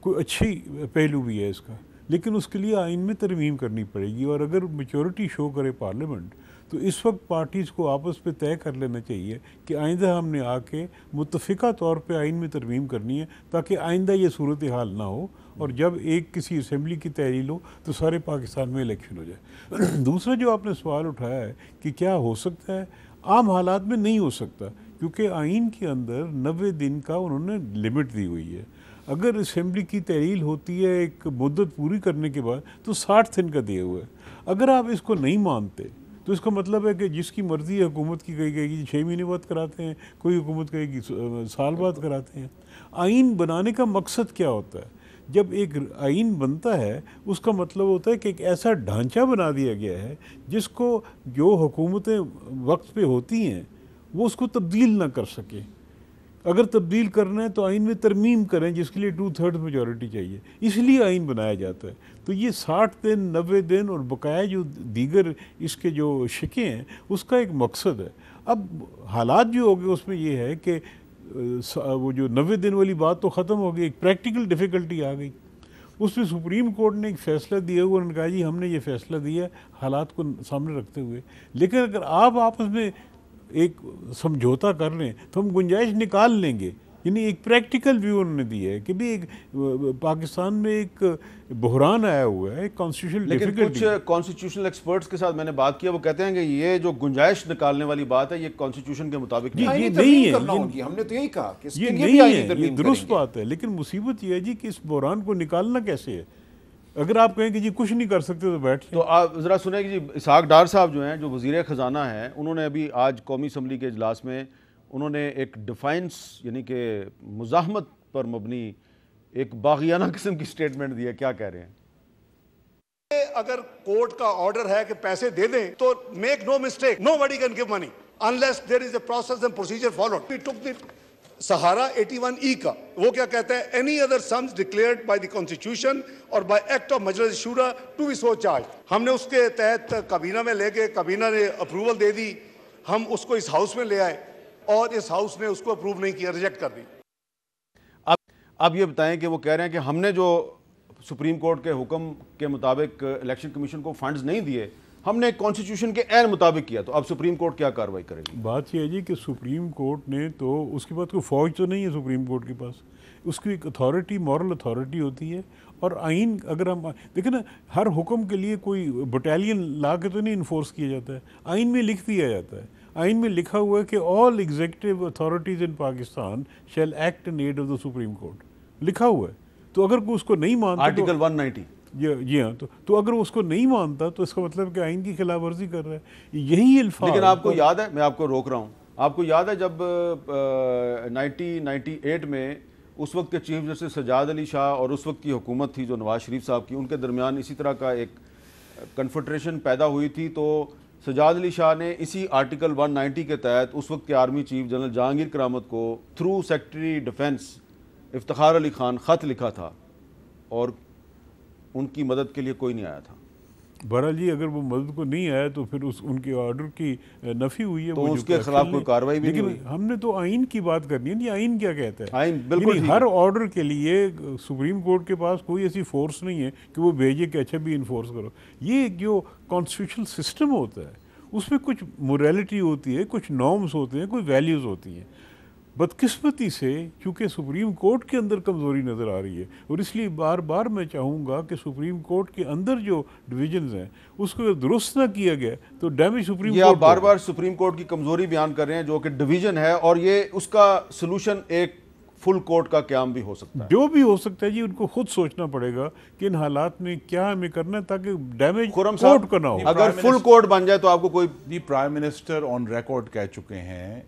कोई अच्छी पहलू भी है इसका, लेकिन उसके लिए आइन में तरमीम करनी पड़ेगी। और अगर मेचोरिटी शो करे पार्लियामेंट तो इस वक्त पार्टीज़ को आपस में तय कर लेना चाहिए कि आइंदा हमने आके मुत्तफ़िका तौर पे आइन में तरमीम करनी है, ताकि आइंदा ये सूरत हाल ना हो और जब एक किसी असम्बली की तहरील हो तो सारे पाकिस्तान में इलेक्शन हो जाए। दूसरा जो आपने सवाल उठाया है कि क्या हो सकता है, आम हालात में नहीं हो सकता, क्योंकि आइन के अंदर 90 दिन का उन्होंने लिमिट दी हुई है। अगर असम्बली की तहरील होती है एक मुद्दत पूरी करने के बाद तो 60 दिन का दिया हुआ है। अगर आप इसको नहीं मानते तो इसका मतलब है कि जिसकी मर्ज़ी हुकूमत की कहेगी 6 महीने बाद कराते हैं, कोई हुकूमत कहेगी साल बाद कराते हैं। आइन बनाने का मकसद क्या होता है? जब एक आइन बनता है उसका मतलब होता है कि एक ऐसा ढांचा बना दिया गया है जिसको जो हुकूमतें वक्त पे होती हैं वो उसको तब्दील ना कर सके। अगर तब्दील करना है तो आइन में तरमीम करें, जिसके लिए 2/3 मेजॉरिटी चाहिए, इसलिए आइन बनाया जाता है। तो ये 60 दिन, 90 दिन और बकाया जो दीगर इसके जो शिकें हैं उसका एक मकसद है। अब हालात जो हो गए उसमें ये है कि वो जो 90 दिन वाली बात तो ख़त्म हो गई, एक प्रैक्टिकल डिफ़िकल्टी आ गई। उसमें सुप्रीम कोर्ट ने एक फ़ैसला दिया हुआ, उन्होंने कहा जी हमने ये फ़ैसला दिया हालात को सामने रखते हुए, लेकिन अगर आप आपस में एक समझौता कर लें तो हम गुंजाइश निकाल लेंगे। यानी एक प्रैक्टिकल व्यू उन्होंने दिया है कि भी एक पाकिस्तान में एक बहरान आया हुआ है, कॉन्स्टिट्यूशनल लेकिन कुछ कॉन्स्टिट्यूशनल एक्सपर्ट्स के साथ मैंने बात किया, वो कहते हैं कि ये जो गुंजाइश निकालने वाली बात है ये कॉन्स्टिट्यूशन के मुताबिक ये नहीं नहीं है, हमने तो यही कहा कि ये नहीं है, ये दुरुस्त बात है। लेकिन मुसीबत ये है जी कि इस बहरान को निकालना कैसे है? अगर आप कहें कि जी कुछ नहीं कर सकते तो बैठ तो आप ज़रा सुने कि जी इसहाक डार साहब जो हैं, जो वज़ीर ख़जाना हैं, उन्होंने अभी आज कौमी असम्बली के इजलास में उन्होंने एक डिफाइंस यानी कि मुज़ाहमत पर मबनी एक बाग़ियाना किस्म की स्टेटमेंट दी है। क्या कह रहे हैं? अगर कोर्ट का ऑर्डर है कि पैसे दे दें तो make no mistake, nobody can give money unless there is a process and procedure followed. We took the सहारा 81E का, वो क्या कहता है, any other sums declared by the constitution or by act of Majlis Shura to B so charge. हमने उसके तहत काबीना में ले गए, काबीना ने अप्रूवल दे दी, हम उसको इस हाउस में ले आए और इस हाउस ने उसको अप्रूव नहीं किया, रिजेक्ट कर दी। अब ये बताएं कि वो कह रहे हैं कि हमने जो सुप्रीम कोर्ट के हुक्म के मुताबिक इलेक्शन कमीशन को फंड्स नहीं दिए, हमने कॉन्स्टिट्यूशन के ऐन मुताबिक किया, तो अब सुप्रीम कोर्ट क्या कार्रवाई करेगी? बात यह है जी कि सुप्रीम कोर्ट ने तो उसके बाद कोई फौज तो नहीं है सुप्रीम कोर्ट के पास, उसकी एक अथॉरिटी, मॉरल अथॉरिटी होती है। और आइन अगर हम देखें ना, हर हुक्म के लिए कोई बटालियन ला के तो नहीं इन्फोर्स किया जाता है, आइन में लिख दिया जाता है। आइन में लिखा हुआ है कि all executive authorities in Pakistan shall act in aid of the supreme court, लिखा हुआ है। तो अगर कोई उसको नहीं मानता, आर्टिकल 190, जी हाँ, तो अगर उसको नहीं मानता तो इसका मतलब कि आइन की खिलाफ वर्जी कर रहा है, यही अल्फाज। लेकिन आपको याद है, मैं आपको रोक रहा हूँ, आपको याद है जब 1998 में उस वक्त के चीफ जस्टिस सजाद अली शाह और उस वक्त की हुकूमत थी जो नवाज शरीफ साहब की, उनके दरमियान इसी तरह का एक कन्फेडरेशन पैदा हुई थी। तो सजाद अली शाह ने इसी आर्टिकल 190 के तहत उस वक्त के आर्मी चीफ जनरल जहांगीर करामत को through secretary defence Iftikhar Ali Khan ख़त लिखा था और उनकी मदद के लिए कोई नहीं आया था। बहरहाल जी, अगर वो मदद को नहीं आया तो फिर उनके ऑर्डर की नफी हुई है, तो वो उसके खिलाफ कोई कार्रवाई भी नहीं हुई। हमने तो आइन की बात करनी है, आइन क्या कहता है। आइन बिल्कुल हर ऑर्डर के लिए सुप्रीम कोर्ट के पास कोई ऐसी फोर्स नहीं है कि वो भेजे कि अच्छा भी इन्फोर्स करो। ये जो कॉन्स्टिट्यूशनल सिस्टम होता है उसमें कुछ मोरालिटी होती है, कुछ नॉर्म्स होते हैं, कुछ वैल्यूज़ होती हैं। बदकिस्मती से चूँकि सुप्रीम कोर्ट के अंदर कमज़ोरी नज़र आ रही है, और इसलिए बार बार मैं चाहूँगा कि सुप्रीम कोर्ट के अंदर जो डिविजन्स हैं उसको अगर दुरुस्त ना किया गया तो डैमेज सुप्रीम कोर्ट। आप बार बार सुप्रीम कोर्ट की कमज़ोरी बयान कर रहे हैं जो कि डिवीजन है, और ये उसका सोल्यूशन एक फुल कोर्ट का क्याम भी हो सकता है। जो भी हो सकता है जी, उनको खुद सोचना पड़ेगा कि इन हालात में क्या हमें करना है ताकि डैमेज कोर्ट का ना हो। अगर फुल कोर्ट बन जाए तो आपको कोई जी, प्राइम मिनिस्टर ऑन रिकॉर्ड कह चुके हैं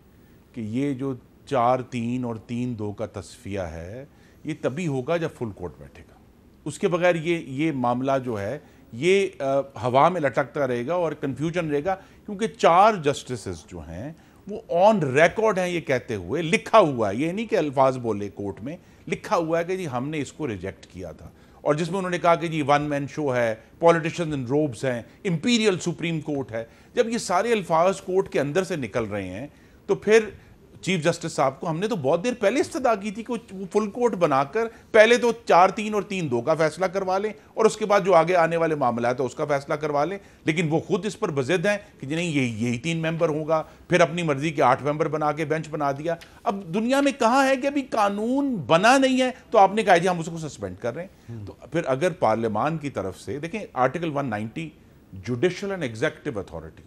कि ये जो 4-3 और 3-2 का तस्फिया है ये तभी होगा जब फुल कोर्ट बैठेगा। उसके बगैर ये मामला जो है ये हवा में लटकता रहेगा और कंफ्यूजन रहेगा, क्योंकि 4 जस्टिसेस जो हैं वो ऑन रिकॉर्ड हैं ये कहते हुए, लिखा हुआ है, ये नहीं कि अल्फाज बोले कोर्ट में, लिखा हुआ है कि जी हमने इसको रिजेक्ट किया था, और जिसमें उन्होंने कहा कि जी वन मैन शो है, पॉलिटिशियंस इन रोब्स हैं, इंपीरियल सुप्रीम कोर्ट है। जब ये सारे अल्फाज कोर्ट के अंदर से निकल रहे हैं तो फिर चीफ जस्टिस साहब को हमने तो बहुत देर पहले इस्तदा की थी कि वो फुल कोर्ट बनाकर पहले तो 4-3 और 3-2 का फैसला करवा लें और उसके बाद जो आगे आने वाले मामला है तो उसका फैसला करवा लें। लेकिन वो खुद इस पर बज़िद हैं कि नहीं यही 3 मेंबर होगा, फिर अपनी मर्जी के 8 मेंबर बना के बेंच बना दिया। अब दुनिया में कहाँ है कि अभी कानून बना नहीं है तो आपने कहा जी हम उसको सस्पेंड कर रहे हैं। तो फिर अगर पार्लियामान की तरफ से देखें article 190 judicial and executive authority,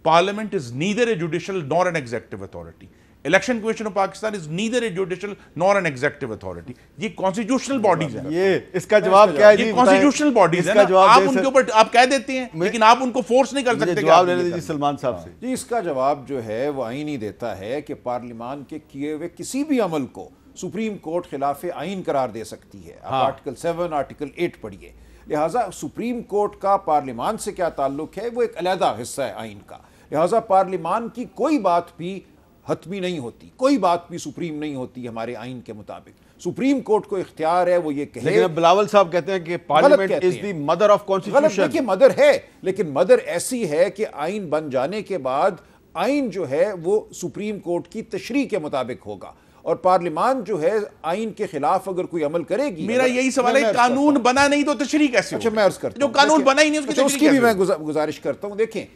Parliament is neither a judicial nor an executive authority. Election Commission of Pakistan is neither a judicial nor an executive authority. ये constitutional bodies हैं। ये इसका जवाब क्या है जी? ये constitutional bodies हैं ना, आप उनके ऊपर आप कह देते हैं लेकिन आप उनको फोर्स नहीं कर सकते। जवाब लेने दीजिए सलमान साहब से। जी, इसका जवाब जो है वो आइन ही देता है कि पार्लियामान के किए हुए किसी भी अमल को सुप्रीम कोर्ट खिलाफ आइन करार दे सकती है। आप आर्टिकल 7 आर्टिकल 8 पढ़िए। लिहाजा सुप्रीम कोर्ट का पार्लियामान से क्या ताल्लुक है वो एक अलहदा हिस्सा है आइन का। लिहाजा पार्लियामान की कोई बात भी हतमी नहीं होती, कोई बात भी सुप्रीम नहीं होती हमारे आइन के मुताबिक। सुप्रीम कोर्ट को इख्तियार है वो ये कहे। लेकिन बिलावल साहब कहते हैं कि parliament is the mother of constitution. देखिए मदर है, लेकिन मदर ऐसी है कि आइन बन जाने के बाद आइन जो है वो सुप्रीम कोर्ट की तशरीह के मुताबिक होगा, और पार्लियामान जो है आइन के खिलाफ अगर कोई अमल करेगी। मेरा यही सवाल है, कानून बना नहीं तो तशरीह कैसे? अच्छा, मैं अर्ज करता हूं, जो कानून बना ही नहीं उसकी भी मैं गुजारिश करता हूं। देखें,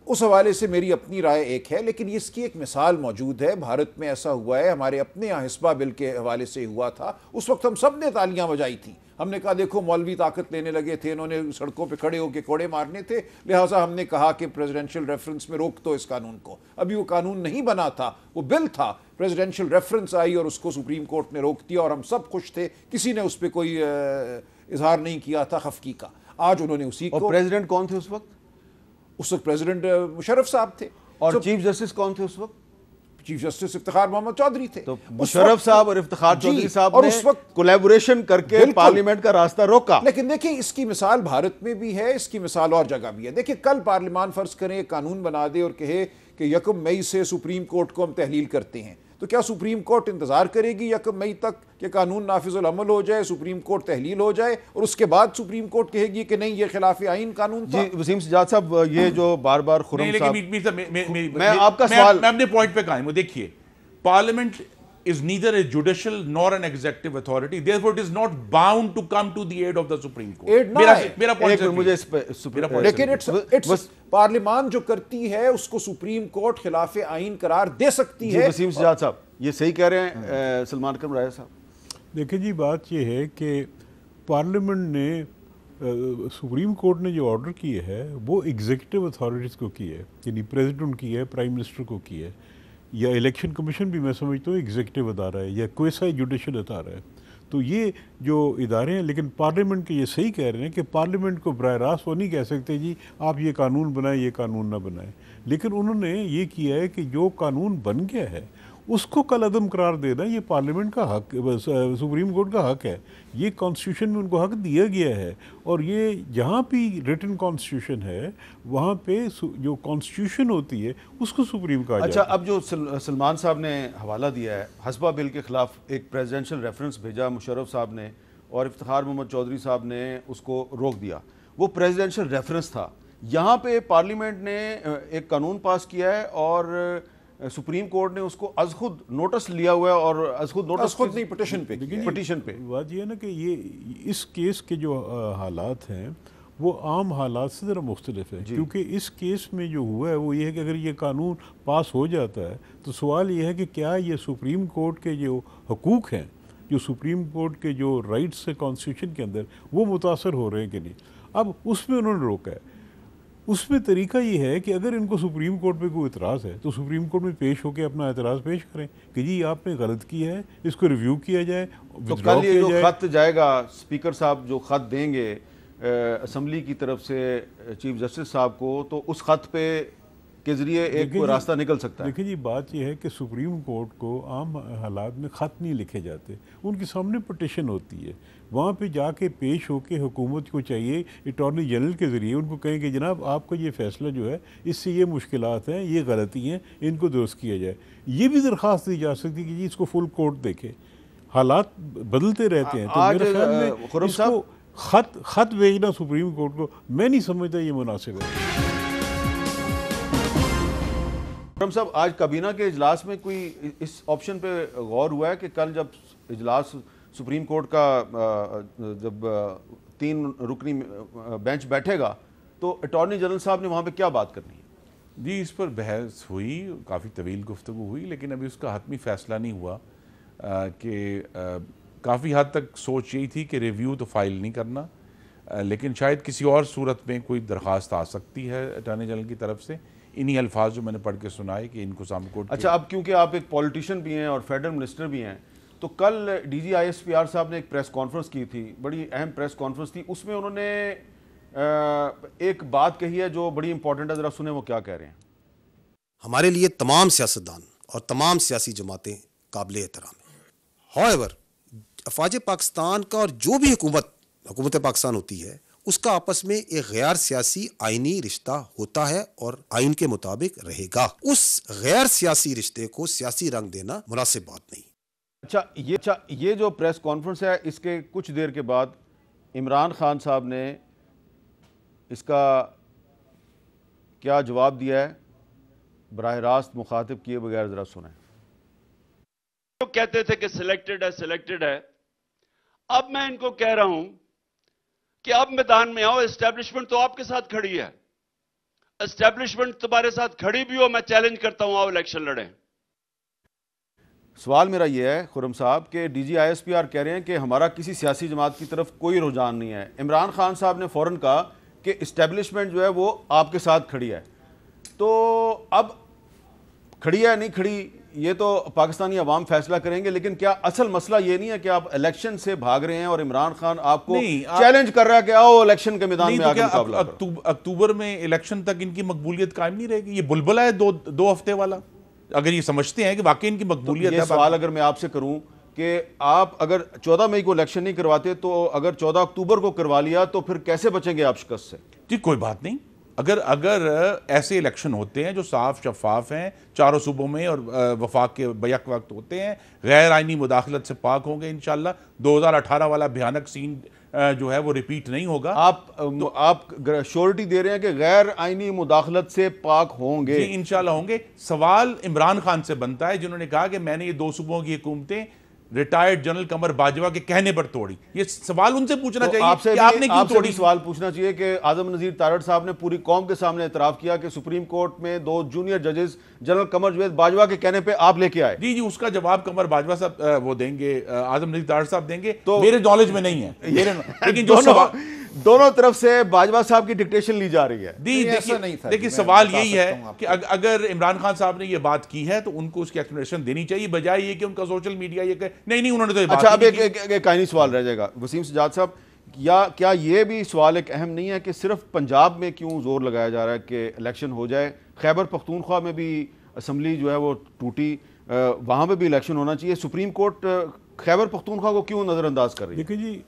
उस हवाले से मेरी अपनी राय एक है, लेकिन इसकी एक मिसाल मौजूद है। भारत में ऐसा हुआ है, हमारे अपने यहाँ हिस्बा बिल के हवाले से हुआ था। उस वक्त हम सब ने तालियां बजाई थी। हमने कहा देखो मौलवी ताकत लेने लगे थे, इन्होंने सड़कों पे खड़े होकर कोड़े मारने थे, लिहाजा हमने कहा कि प्रेसिडेंशियल रेफरेंस में रोक दो इस कानून को। अभी वो कानून नहीं बना था, वो बिल था, प्रेसिडेंशियल रेफरेंस आई और उसको सुप्रीम कोर्ट ने रोक दिया और हम सब खुश थे, किसी ने उस पर कोई इजहार नहीं किया था खफकी का। आज उन्होंने उसी को। प्रेसिडेंट कौन थे उस वक्त? उस वक्त प्रेसिडेंट मुशर्रफ साहब थे। और चीफ जस्टिस कौन थे उस वक्त? चीफ जस्टिस इफ्तिखार मोहम्मद चौधरी थे। तो मुशर्रफ साहब और इफ्तिखार चौधरी साहब और ने उस वक्त कोलैबोरेशन करके पार्लियामेंट का रास्ता रोका। लेकिन देखिए इसकी मिसाल भारत में भी है, इसकी मिसाल और जगह भी है। देखिए कल पार्लियामान फर्ज करें कानून बना दे और कहे कि 1 मई से सुप्रीम कोर्ट को हम तहलील करते हैं, तो क्या सुप्रीम कोर्ट इंतजार करेगी 1 मई तक कि कानून नाफिजुल अमल हो जाए, सुप्रीम कोर्ट तहलील हो जाए और उसके बाद सुप्रीम कोर्ट कहेगी कि नहीं ये खिलाफ आइन कानून था? जी वसीम सजाद साहब, ये जो बार बार खुर्रम साहब, मैं आपका सवाल, मैं अपने पॉइंट पे कायम हूं। देखिए, parliament is neither a judicial nor an executive authority, therefore it is not bound to come to the aid of the Supreme Court. मेरा पॉइंट मुझे इस पे, लेकिन इट्स पार्लियामान जो करती है उसको सुप्रीम कोर्ट खिलाफ आइन करार दे सकती है। वसीम सजाद साहब ये सही कह रहे हैं सलमान अकरम राय साहब? देखिए जी, बात ये है कि पार्लियामेंट ने सुप्रीम कोर्ट ने जो ऑर्डर किए है वो एग्जीक्यूटिव अथॉरिटीज़ को की है, यानी प्रेसिडेंट की है, प्राइम मिनिस्टर को की है, या इलेक्शन कमीशन भी मैं समझता हूँ एग्जीक्यूटिव अदारा है, या क्वेसा जुडिशल अदारा है। तो ये जो इदारे हैं, लेकिन पार्लियामेंट के ये सही कह रहे हैं कि पार्लियामेंट को बराह रास्त वो नहीं कह सकते जी आप ये कानून बनाएं, ये कानून ना बनाएं। लेकिन उन्होंने ये किया है कि जो कानून बन गया है उसको कल अदम करार देना ये पार्लियामेंट का हक, सुप्रीम कोर्ट का हक है। ये कॉन्स्टिट्यूशन में उनको हक दिया गया है, और ये जहाँ भी रिटन कॉन्स्टिट्यूशन है वहाँ पे जो कॉन्स्टिट्यूशन होती है उसको सुप्रीम कहा अच्छा, जाता है। अब जो सलमान साहब ने हवाला दिया है हस्बा बिल के खिलाफ एक प्रेसिडेंशियल रेफरेंस भेजा मुशर्रफ साहब ने, और इफ्तिखार मोहम्मद चौधरी साहब ने उसको रोक दिया। वो प्रेसिडेंशियल रेफरेंस था। यहाँ पे पार्लियामेंट ने एक कानून पास किया है और सुप्रीम कोर्ट ने उसको अज खुद नोटिस लिया हुआ है, और अज खुद नोटिस खुद नहीं, पिटिशन पे पिटिशन पे। बात ये है ना कि ये इस केस के जो हालात हैं वो आम हालात से ज़रा मुख्तलिफ है, क्योंकि इस केस में जो हुआ है वो ये है कि अगर ये कानून पास हो जाता है तो सवाल ये है कि क्या ये सुप्रीम कोर्ट के जो हकूक़ हैं, जो सुप्रीम कोर्ट के जो राइट्स है कॉन्स्टिट्यूशन के अंदर, वो मुतासर हो रहे हैं कि नहीं। अब उसमें उन्होंने रोका है। उसमें तरीका ये है कि अगर इनको सुप्रीम कोर्ट पे कोई एतराज़ है तो सुप्रीम कोर्ट में पेश होकर अपना एतराज़ पेश करें कि जी आपने गलत किया है, इसको रिव्यू किया जाए, तो कल ये जो खत जाएगा स्पीकर साहब जो खत देंगे असम्बली की तरफ से चीफ जस्टिस साहब को, तो उस खत पे के जरिए एक रास्ता निकल सकता है। देखिए जी, बात यह है कि सुप्रीम कोर्ट को आम हालात में ख़त नहीं लिखे जाते, उनके सामने पटिशन होती है। वहाँ पे जाके पेश होके हुकूमत को चाहिए अटॉर्नी जनरल के ज़रिए उनको कहें कि जनाब आपका ये फ़ैसला जो है इससे ये मुश्किलात हैं, ये गलती हैं, इनको दुरुस्त किया जाए। ये भी दरख्वास्त दी जा सकती है कि जी इसको फुल कोर्ट देखे। हालात बदलते रहते हैं, तो मेरे ख्याल में इसको खत भेजना सुप्रीम कोर्ट को मैं नहीं समझता ये मुनासिब है। खुर्रम साहब, आज काबीना के इजलास में कोई इस ऑप्शन पे गौर हुआ है कि कल जब इजलास सुप्रीम कोर्ट का जब 3 रुकनी बेंच बैठेगा तो अटॉर्नी जनरल साहब ने वहाँ पे क्या बात करनी है? जी, इस पर बहस हुई, काफ़ी तवील गुफ्तगू हुई, लेकिन अभी उसका हतमी फ़ैसला नहीं हुआ कि काफ़ी हद तक सोच यही थी कि रिव्यू तो फाइल नहीं करना, लेकिन शायद किसी और सूरत में कोई दरख्वास्त आ सकती है अटॉर्नी जनरल की तरफ से। इन्हीं अल्फाज जो मैंने पढ़ के सुनाए कि इनको सामने कोर्ट। अच्छा, अब क्योंकि आप एक पॉलिटिशियन भी हैं और फेडरल मिनिस्टर भी हैं, तो कल DGISPR साहब ने एक प्रेस कॉन्फ्रेंस की थी, बड़ी अहम प्रेस कॉन्फ्रेंस थी। उसमें उन्होंने एक बात कही है जो बड़ी इंपॉर्टेंट है, ज़रा सुने वो क्या कह रहे हैं। हमारे लिए तमाम सियासतदान और तमाम सियासी जमातें काबिल एहतराम हैं। हाउएवर, अफवाज पाकिस्तान का और जो भी हुकूमत पाकिस्तान होती है उसका आपस में एक गैर सियासी आइनी रिश्ता होता है और आइन के मुताबिक रहेगा। उस गैर सियासी रिश्ते को सियासी रंग देना मुनासिब बात नहीं। अच्छा, ये जो प्रेस कॉन्फ्रेंस है इसके कुछ देर के बाद इमरान खान साहब ने इसका क्या जवाब दिया है, बराह रास्त मुखातिब किए बगैर जरा सुने। तो कहते थे कि सिलेक्टेड है। अब मैं इनको कह रहा हूं कि अब मैदान में आओ, एस्टेब्लिशमेंट तो आपके साथ खड़ी है, एस्टेब्लिशमेंट तुम्हारे साथ खड़ी भी हो, मैं चैलेंज करता हूं, आओ इलेक्शन लड़ें। सवाल मेरा यह है खुर्रम साहब कि DGISPR कह रहे हैं कि हमारा किसी सियासी जमात की तरफ कोई रुझान नहीं है। इमरान खान साहब ने फौरन कहा कि इस्टेब्लिशमेंट जो है वो आपके साथ खड़ी है। तो अब खड़ी है नहीं खड़ी ये तो पाकिस्तानी अवाम फैसला करेंगे, लेकिन क्या असल मसला ये नहीं है कि आप इलेक्शन से भाग रहे हैं और इमरान खान आपको चैलेंज कर रहा है कि आओ इलेक्शन के मैदान में आकर मुकाबला करो। अक्टूबर में इलेक्शन तक इनकी मकबूलियत कायम नहीं रहेगी। ये बुलबुला है दो हफ्ते वाला। अगर ये समझते हैं कि वाकई इनकी मकबूलियत है। सवाल अगर मैं आपसे करूं कि आप अगर 14 मई को इलेक्शन नहीं करवाते तो अगर 14 अक्टूबर को करवा लिया तो फिर कैसे बचेंगे आप शिकस्त से? जी कोई बात नहीं, अगर ऐसे इलेक्शन होते हैं जो साफ शफाफ हैं, चारों सूबों में और वफाक के बैक वक्त होते हैं, गैर आइनी मुदाखलत से पाक होंगे इंशाल्लाह। 2018 वाला भयानक सीन जो है वो रिपीट नहीं होगा। आप श्योरिटी दे रहे हैं कि गैर आइनी मुदाखलत से पाक होंगे? जी इंशाल्लाह होंगे। सवाल इमरान खान से बनता है जिन्होंने कहा कि मैंने ये 2 सूबों की हुकूमतें रिटायर्ड जनरल कमर बाजवा के कहने पर तोड़ी। ये सवाल उनसे पूछना चाहिए आपसे कि आपने क्यों तोड़ी। सवाल पूछना चाहिए कि आजम नजीर तारड़ साहब ने पूरी कौम के सामने एतराफ किया कि सुप्रीम कोर्ट में 2 जूनियर जजेस जनरल कमर जवेद बाजवा के कहने पे आप लेके आए। जी उसका जवाब कमर बाजवा साहब वो देंगे, आजम नजीर तारड़ साहब देंगे, तो मेरे नॉलेज में नहीं है। लेकिन दोनों तरफ से बाजवा साहब की डिक्टेशन ली जा रही है। देखिए सवाल यही है कि अगर इमरान खान साहब ने ये बात की है तो उनको उसकी एक्सप्लेनेशन देनी चाहिए, बजाय ये कि उनका सोशल मीडिया ये कहे नहीं उन्होंने तो ये बात अच्छा, अब एक कायनी सवाल रह जाएगा वसीम सजाद साहब, या क्या ये भी सवाल एक अहम नहीं है कि सिर्फ पंजाब में क्यों जोर लगाया जा रहा है कि इलेक्शन हो जाए? खैबर पख्तूनख्वा में भी असम्बली जो है वो टूटी, वहाँ पे भी इलेक्शन होना चाहिए। सुप्रीम कोर्ट खैबर पख्तूनख्वा को क्यों नज़रअंदाज कर रही है? देखिए जी,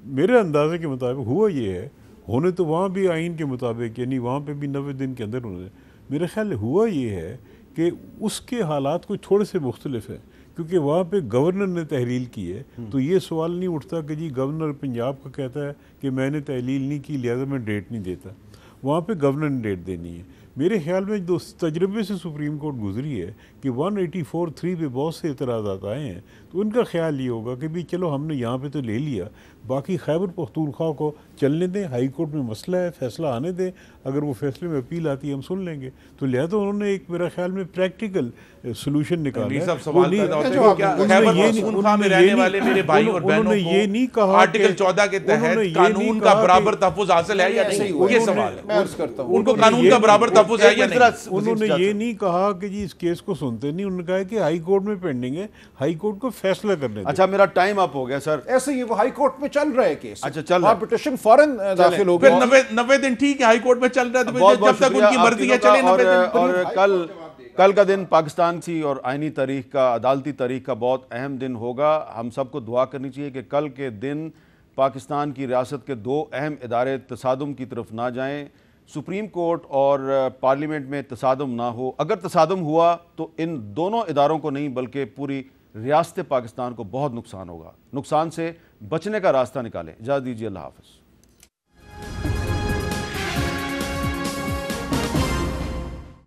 मेरे अंदाजे के मुताबिक हुआ ये है, होने तो वहाँ भी आइन के मुताबिक यानी वहाँ पे भी 90 दिन के अंदर होने, मेरे ख्याल हुआ ये है कि उसके हालात कोई थोड़े से मुख्तलिफ है, क्योंकि वहाँ पे गवर्नर ने तहलील की है, तो ये सवाल नहीं उठता कि जी गवर्नर पंजाब का कहता है कि मैंने तहलील नहीं की लिहाजा मैं डेट नहीं देता। वहाँ पे गवर्नर ने डेट देनी है। मेरे ख्याल में जो तजर्बे से सुप्रीम कोर्ट गुजरी है कि 184(3) पे बहुत से एतराज़ात आए हैं, तो उनका ख्याल ये होगा कि भाई चलो हमने यहाँ पे तो ले लिया, बाकी खैबर पख्तूनख्वा को चलने दें, हाई कोर्ट में मसला है, फैसला आने दें, अगर वो फैसले में अपील आती है हम सुन लेंगे। तो लिहाजा उन्होंने एक मेरा ख्याल में प्रैक्टिकल सोल्यूशन निकाला है। उन्होंने ये नहीं कहा आर्टिकल 14 के तहत कानून का बराबर तहफ़्फ़ुज़ हासिल है या नहीं, ये सवाल है। उनको कानून का बराबर तहफ़्फ़ुज़ है या नहीं? उन्होंने ये नहीं कहा कि जी इस केस को सुनते नहीं, उन्होंने कहा कि हाई कोर्ट में पेंडिंग है, हाई कोर्ट को फैसला करने दें। अच्छा, मेरा टाइम अप हो गया सर। ऐसे ही वो हाई कोर्ट में चल रहा है केस। अच्छा, चल रहा है, पिटीशन फौरन दाखिल हो गया। 90 दिन ठीक है, हाई कोर्ट में चल रहा है, तो जब तक उनकी मर्जी है चले 90 दिन। और कल का दिन पाकिस्तान की और आइनी तारीख का, अदालती तारीख का बहुत अहम दिन होगा। हम सबको दुआ करनी चाहिए कि कल के दिन पाकिस्तान की रियासत के दो अहम इदारे तसादुम की तरफ ना जाएं, सुप्रीम कोर्ट और पार्लियामेंट में तसादुम ना हो। अगर तसादुम हुआ तो इन दोनों इदारों को नहीं बल्कि पूरी रियासत पाकिस्तान को बहुत नुकसान होगा। नुकसान से बचने का रास्ता निकालें। इजाज़त दीजिए, अल्लाह हाफ़िज़।